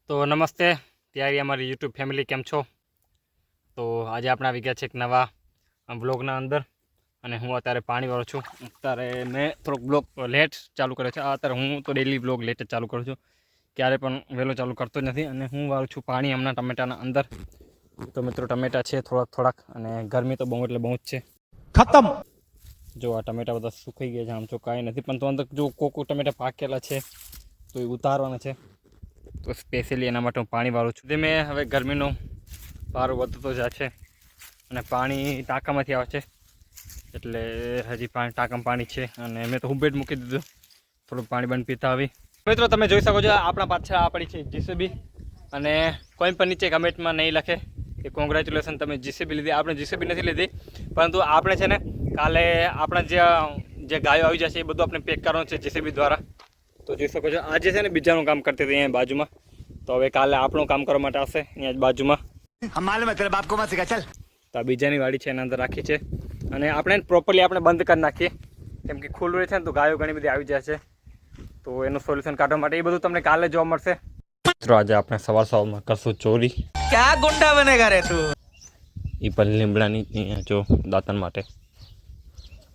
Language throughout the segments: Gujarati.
તો નમસ્તે ત્યારે અમારી યુટ્યુબ ફેમિલી કેમ છો? તો આજે આપણે આવી ગયા છે એક નવા વ્લોગના અંદર અને હું અત્યારે પાણી વાળું છું. અત્યારે મેં થોડોક બ્લોગ લેટ ચાલુ કર્યો છે. અત્યારે હું તો ડેલી બ્લોગ લેટ જ ચાલુ કરું છું, ક્યારે પણ વહેલો ચાલુ કરતો જ નથી. અને હું વાળું છું પાણી હમણાં ટમેટાના અંદર. તો મિત્રો ટમેટા છે થોડાક અને ગરમી તો બહુ એટલે બહુ જ છે. ખતમ. જો આ ટમેટા બધા સુકાઈ ગયા છે, આમ તો કાંઈ નથી, પણ તો અંદર જો કોકો ટમેટા પાકેલા છે તો એ ઉતારવાના છે. તો સ્પેશિયલી એના માટે હું પાણી વાળું છું. ધીમે હવે ગરમીનો પારો વધતો જાય છે અને પાણી ટાંકામાંથી આવે છે, એટલે હજી ટાંકામાં પાણી છે અને મેં તો હુબેટ મૂકી દીધું. થોડુંક પાણી બંધ પીતા આવી. મિત્રો તમે જોઈ શકો છો આપણા પાછળ આ પડી છે જીસીબી, અને કોઈ પણ નીચે કમેન્ટમાં નહીં લખે કે કોંગ્રેચ્યુલેશન તમે જીસીબી લીધી. આપણે જીસીબી નથી લીધી, પરંતુ આપણે છે ને કાલે આપણા જે ગાયો આવી જશે એ બધું આપણે પેક કરવાનું છે જીસીબી દ્વારા. તો જોઈ શકો છો આજે છે ને બીજાનું કામ કરતી હતી અહીંયા બાજુમાં, તો હવે કાલે આપણું કામ કરવા માટે આવશે અહીંયા જ બાજુમાં. તો આ બીજાની વાડી છે એના અંદર રાખી છે અને આપણે પ્રોપરલી આપણે બંધ કરી નાખીએ, કેમ કે ખુલ્લું રહે છે ને તો ગાયો ઘણી બધી આવી જાય છે. તો એનું સોલ્યુશન કાઢવા માટે એ બધું તમને કાલે જોવા મળશે. મિત્રો આજે આપણે સવારમાં કરશું ચોરી. ક્યાં ગુંડા બનેગા રે તું? એ પણ લીમડાની જો દાંતણ માટે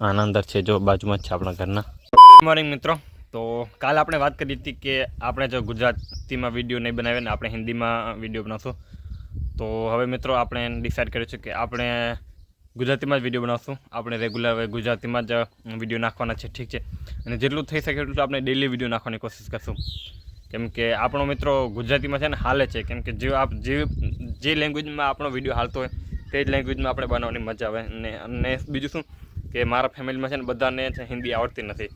આના અંદર છે, જો બાજુમાં જ છે આપણા ઘરના. ગુડ મોર્નિંગ મિત્રો. તો કાલે આપણે વાત કરી હતી કે આપણે જો ગુજરાતીમાં વિડીયો નહીં બનાવીએ ને આપણે હિન્દીમાં વિડીયો બનાવશું. તો હવે મિત્રો આપણે ડિસાઇડ કર્યું છે કે આપણે ગુજરાતીમાં જ વિડીયો બનાવશું. આપણે રેગ્યુલર હવે ગુજરાતીમાં જ વિડીયો નાખવાના છે, ઠીક છે. અને જેટલું થઈ શકે એટલું આપણે ડેલી વિડીયો નાખવાની કોશિશ કરશું, કેમ કે આપણો મિત્રો ગુજરાતીમાં છે ને હાલે છે, કેમ કે જે લેંગ્વેજમાં આપણો વિડીયો હાલતો હોય તે જ લેંગ્વેજમાં આપણે બનાવવાની મજા આવે. અને બીજું શું કે મારા ફેમિલીમાં છે ને બધાને છે હિન્દી આવડતી નથી.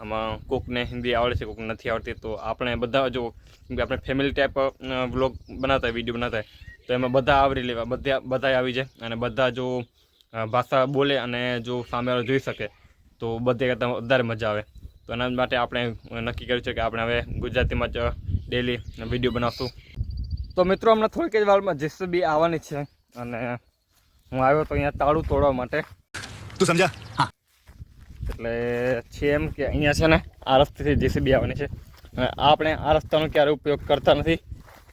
આમાં કોકને હિન્દી આવડે છે, કોકને નથી આવડતી. તો આપણે બધા જો કેમ કે આપણે ફેમિલી ટાઈપ વ્લોગ બનાવતા હોય, વિડીયો બનાવતા હોય, તો એમાં બધા આવરી લેવા, બધા આવી જાય. અને બધા જો ભાષા બોલે અને જો સામેવાળો જોઈ શકે તો બધે કરતાં વધારે મજા આવે. તો એના માટે આપણે નક્કી કર્યું છે કે આપણે હવે ગુજરાતીમાં જ ડેલી વિડીયો બનાવશું. તો મિત્રો હમણાં થોડીક જ વારમાં જીસીબી આવવાની છે અને હું આવ્યો તો અહીંયા તાળું તોડવા માટે. તું સમજા? હા. એટલે છે એમ કે અહીંયા છે ને આ રસ્તેથી જીસીબી આવવાની છે અને આપણે આ રસ્તાનો ક્યારે ઉપયોગ કરતા નથી,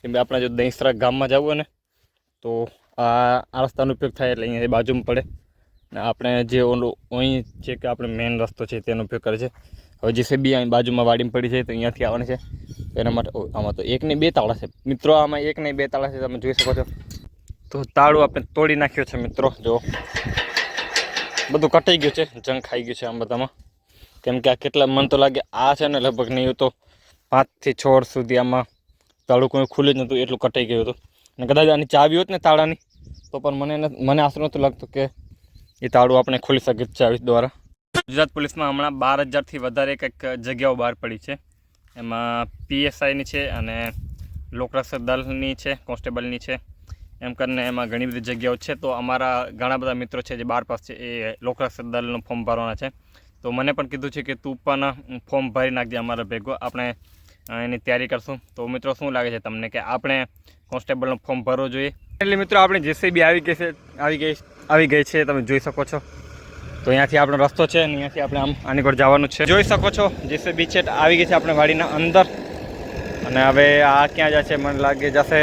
કેમ કે આપણે જો દહીંસરા ગામમાં જવું હોય ને તો આ રસ્તાનો ઉપયોગ થાય એટલે અહીંયા બાજુમાં પડે ને આપણે જે ઓલું અહીં છે કે આપણે મેઇન રસ્તો છે તેનો ઉપયોગ કરે છે. હવે જીસીબી અહીં બાજુમાં વાડીમાં પડી છે તો અહીંયાથી આવવાની છે. તો એના માટે આમાં તો 1 ને 2 તાળા છે મિત્રો, આમાં 1 ને 2 તાળા છે, તમે જોઈ શકો છો. તો તાળું આપણે તોડી નાખ્યો છે મિત્રો. જો બધું કટાઈ ગયું છે, જંગ ખાઈ ગયું છે આમ બધામાં, કેમ કે આ કેટલા મન તો લાગે આ છે ને લગભગ નહીં તો 5 થી 6 વર્ષ સુધી આમાં તાળું કોઈ ખુલ્લું જ નહોતું, એટલું કટાઈ ગયું હતું. અને કદાચ આની ચાવી હોત ને તાળાની તો પણ મને આશરો નહોતું લાગતું કે એ તાળું આપણે ખોલી શકીએ ચાવી દ્વારા. ગુજરાત પોલીસમાં હમણાં 12,000થી વધારે કંઈક જગ્યાઓ બહાર પડી છે. એમાં PSIની છે અને લોકરક્ષક દળની છે, કોન્સ્ટેબલની છે, એમ કરીને એમાં ઘણી બધી જગ્યાઓ છે. તો અમારા ઘણા બધા મિત્રો છે જે 12 પાસ છે એ લોકરક્ષક દળનું ફોર્મ ભરવાના છે. તો મને પણ કીધું છે કે તું પણ ફોર્મ ભરી નાખજે અમારા ભેગો, આપણે એની તૈયારી કરશું. તો મિત્રો શું લાગે છે તમને કે આપણે કોન્સ્ટેબલનું ફોર્મ ભરવું જોઈએ? એટલે મિત્રો આપણે જીસીબી આવી ગઈ છે, તમે જોઈ શકો છો. તો અહીંયાથી આપણો રસ્તો છે અને અહીંયાથી આપણે આમ આની પર જવાનું છે. જોઈ શકો છો જીસીબી છે આવી ગઈ છે આપણે વાડીના અંદર. અને હવે આ ક્યાં જાય છે? મને લાગે જશે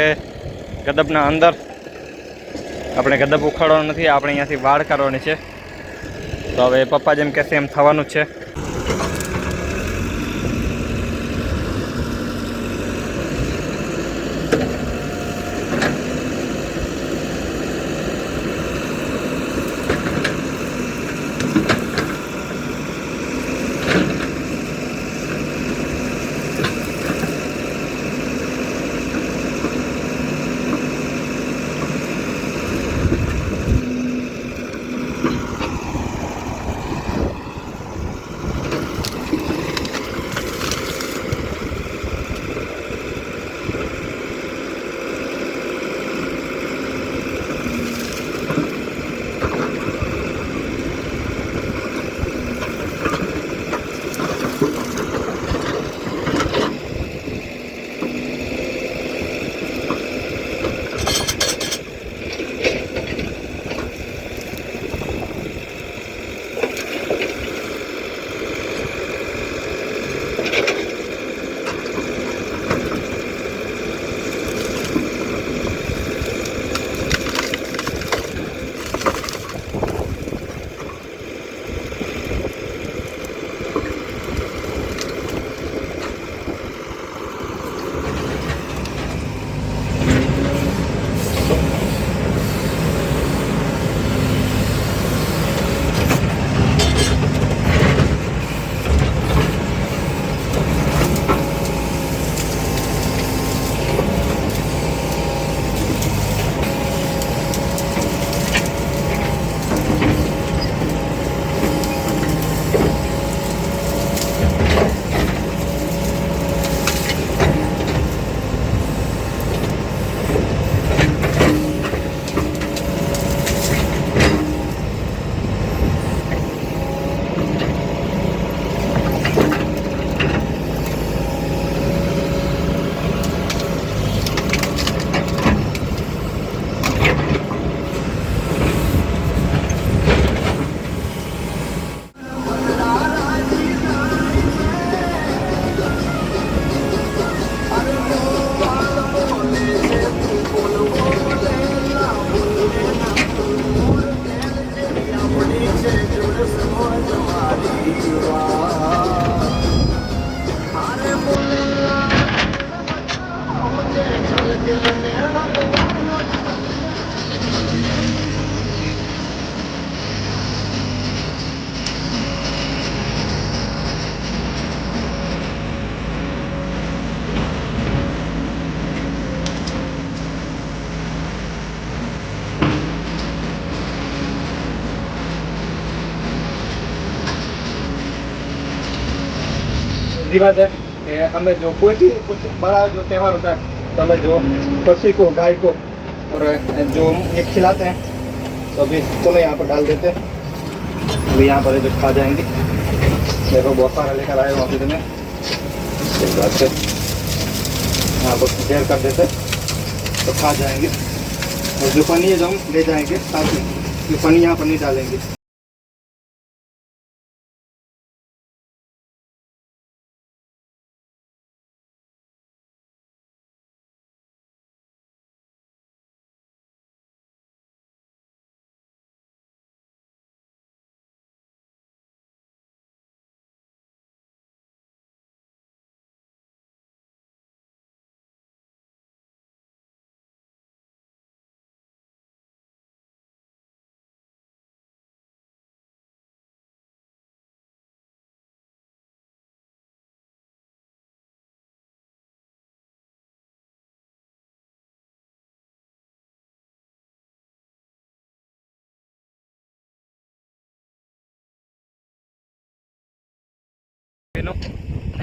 ગદબના અંદર. આપણે ગદબ ઉખાડવાનું નથી, આપણે અહીંયાથી વાડ કરવાની છે. તો હવે પપ્પા જેમ કહેશે એમ થવાનું જ છે. सीधी बात है कि हमें जो कोई भी कुछ बड़ा जो त्यौहार होता है तो हमें जो पशु को गाय को और जो ये खिलाते हैं तो अभी चलो यहाँ पर डाल देते हैं। अभी यहाँ पर जो खा जाएंगे, देखो बहुत सारा लेकर आए वहाँ पे में इस बात से यहाँ पर ढेर कर देते तो खा जाएंगे। और जो पानी है जो हम ले जाएंगे साथ में, ये पानी यहाँ पर नहीं डालेंगे।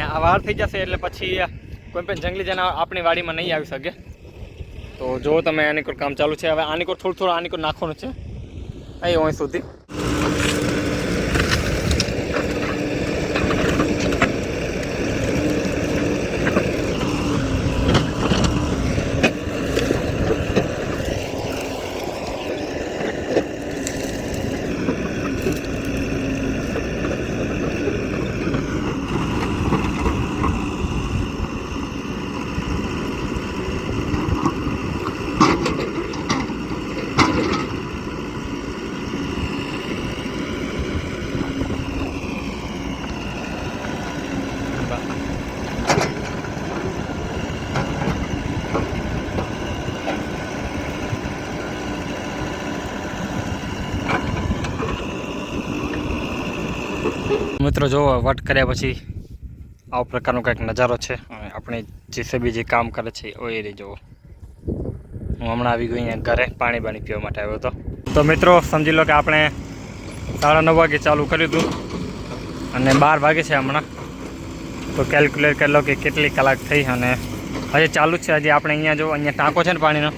આ વાર થઈ જશે એટલે પછી કોઈ પણ જંગલી જાનવર આપણી વાડીમાં નહીં આવી શકે। તો જો તમે આની કોઈ કામ ચાલુ છે, હવે આની કોઈ થોડું આની કોઈ નાખવાનું છે અહીં અહીં સુધી। મિત્રો જો વટ કર્યા પછી આવો પ્રકારનો કંઈક નજારો છે અને આપણે જેસીબી જે કામ કરે છે એ રહી જુઓ। હું હમણાં આવી ગયો અહીંયા ઘરે પાણી પીવા માટે આવ્યો હતો। તો મિત્રો સમજી લો કે આપણે 9:30 વાગે ચાલુ કર્યું હતું અને 12 વાગે છે હમણાં। તો કેલ્ક્યુલેટ કરી લો કે કેટલી કલાક થઈ અને હજી ચાલુ જ છે। હજી આપણે અહીંયા જો અહીંયા ટાંકો છે ને પાણીનો,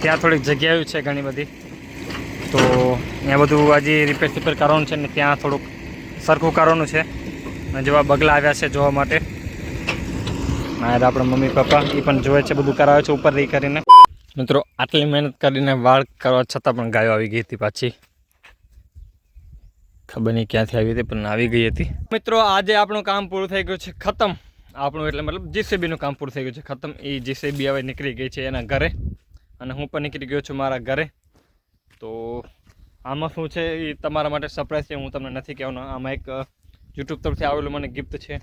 ત્યાં થોડીક જગ્યાઓ છે ઘણી બધી, તો અહીંયા બધું હજી રિપેર કરવાનું છે ને ત્યાં થોડુંક સરખું કરવાનું છે। અને જેવા બગલા આવ્યા છે જોવા માટે, આપણા મમ્મી પપ્પા એ પણ જોવે છે, બધું કરાવે છે ઉપર રહી કરીને। મિત્રો આટલી મહેનત કરીને વાળ કરવા છતાં પણ ગાયો આવી ગઈ હતી પાછી, ખબર નહીં ક્યાંથી આવી હતી પણ આવી ગઈ હતી। મિત્રો આજે આપણું કામ પૂરું થઈ ગયું છે ખતમ, આપણું એટલે મતલબ જેસીબીનું કામ પૂરું થઈ ગયું છે ખતમ। એ જેસીબી હવે નીકળી ગઈ છે એના ઘરે અને હું પણ નીકળી ગયો છું મારા ઘરે। તો આમાં શું છે એ તમારા માટે સરપ્રાઈઝ છે, હું તમને નથી કહેવાનો। આમાં એક યુટ્યુબ તરફથી આવેલું મને ગિફ્ટ છે,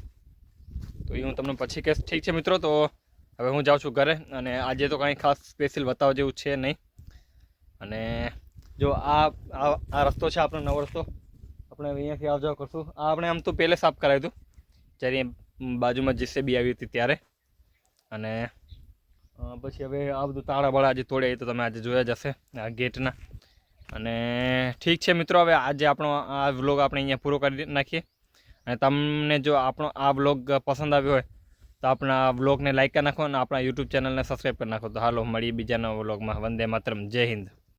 તો એ હું તમને પછી કહીશ, ઠીક છે મિત્રો। તો હવે હું જાઉં છું ઘરે અને આજે તો કાંઈ ખાસ સ્પેશિયલ બતાવવા જેવું છે નહીં। અને જો આ રસ્તો છે આપણો નવો રસ્તો, આપણે અહીંયાથી આવ જાવ કરશું। આ આપણે આમ તો પહેલે સાફ કરાવ્યું હતું જ્યારે બાજુમાં જેસીબી આવી હતી ત્યારે, અને પછી હવે આ બધું તાળા બાળા આજે તોડે તો તમે આજે જોયા જ હશે આ ગેટના। અને ઠીક છે મિત્રો, હવે આજે આપણો આ વ્લોગ આપણે અહીંયા પૂરો કરી નાખીએ। અને તમને જો આપણો આ વ્લોગ પસંદ આવ્યો હોય તો આપણા વ્લોગને લાઈક કરી નાખો અને આપણા યુટ્યુબ ચેનલને સબસ્ક્રાઈબ કરી નાખો। તો હાલો મળીએ બીજા નવા વ્લોગમાં। વંદે માતરમ, જય હિન્દ।